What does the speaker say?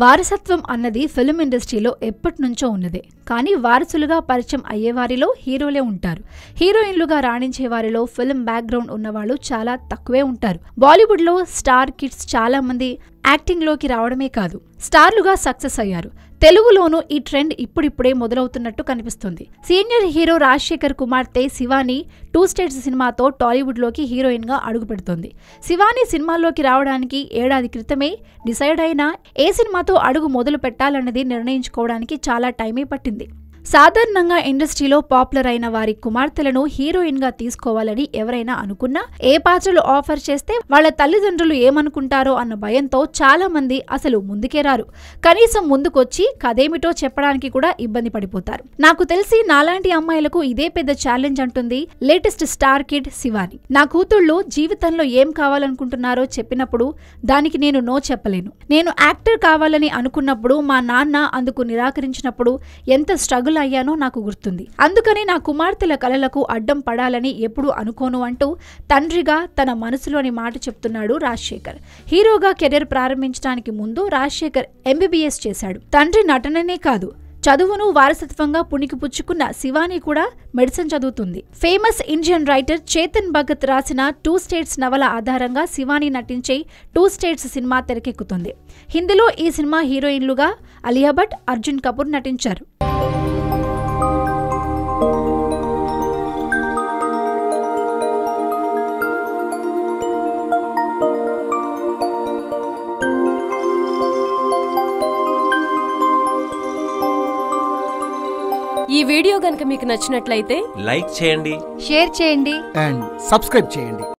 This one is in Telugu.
వారసత్వం అన్నది ఫిల్మ్ ఇండస్ట్రీలో ఎప్పటినుంచో ఉన్నదే. కానీ వారసులుగా పరిచయం అయ్యేవారిలో హీరోలే ఉంటారు. హీరోయిన్లుగా రాణించే వారిలో ఫిల్మ్ బ్యాక్గ్రౌండ్ ఉన్నవాళ్ళు చాలా తక్కువే ఉంటారు. బాలీవుడ్లో స్టార్ కిడ్స్ చాలా మంది యాక్టింగ్లోకి రావడమే కాదు, స్టార్లుగా సక్సెస్ అయ్యారు. తెలుగులోనూ ఈ ట్రెండ్ ఇప్పుడిప్పుడే మొదలవుతున్నట్టు కనిపిస్తుంది. సీనియర్ హీరో రాజశేఖర్ కుమార్తె శివాని 2 స్టేట్స్ సినిమాతో టాలీవుడ్లోకి హీరోయిన్ గా అడుగుపెడుతోంది. శివాని సినిమాల్లోకి రావడానికి ఏడాది క్రితమే డిసైడ్ అయినా ఏ సినిమాతో అడుగు మొదలు పెట్టాలన్నది నిర్ణయించుకోవడానికి చాలా టైమే పట్టింది. సాధారణంగా ఇండస్ట్రీలో పాపులర్ అయిన వారి కుమార్తెలను హీరోయిన్ గా తీసుకోవాలని ఎవరైనా అనుకున్నా, ఏ పాత్రలు ఆఫర్ చేస్తే వాళ్ల తల్లిదండ్రులు ఏమనుకుంటారో అన్న భయంతో చాలా మంది అసలు ముందుకే రారు. కనీసం ముందుకొచ్చి కథేమిటో చెప్పడానికి కూడా ఇబ్బంది పడిపోతారు. నాకు తెలిసి నాలాంటి అమ్మాయిలకు ఇదే పెద్ద ఛాలెంజ్ అంటుంది లేటెస్ట్ స్టార్ కిడ్ శివాని. నా కూతుళ్ళు జీవితంలో ఏం కావాలనుకుంటున్నారో చెప్పినప్పుడు దానికి నేను నో చెప్పలేను. నేను యాక్టర్ కావాలని అనుకున్నప్పుడు మా నాన్న అందుకు నిరాకరించినప్పుడు ఎంత స్ట్రగుల్ అయ్యానో నాకు గుర్తుంది. అందుకని నా కుమార్తెల కలలకు అడ్డం పడాలని ఎప్పుడూ అనుకోను అంటూ తండ్రిగా తన మనసులోని మాట చెప్తున్నాడు రాజశేఖర్. హీరోగా కెరీర్ ప్రారంభించడానికి ముందు రాజశేఖర్ MBBS చేశాడు. తండ్రి నటననే కాదు, చదువును వారసత్వంగా పుణికిపుచ్చుకున్న శివాని కూడా మెడిసిన్ చదువుతుంది. Famous Indian writer Chetan Bhagat రాసిన 2 స్టేట్స్ నవల ఆధారంగా శివాని నటించే 2 స్టేట్స్ సినిమా తెరకెక్కుతుంది. హిందీలో ఈ సినిమా హీరోయిన్లుగా అలియా భట్, అర్జున్ కపూర్ నటించారు. ఈ వీడియో గనుక మీకు నచ్చినట్లయితే లైక్ చేయండి, షేర్ చేయండి అండ్ సబ్స్క్రైబ్ చేయండి.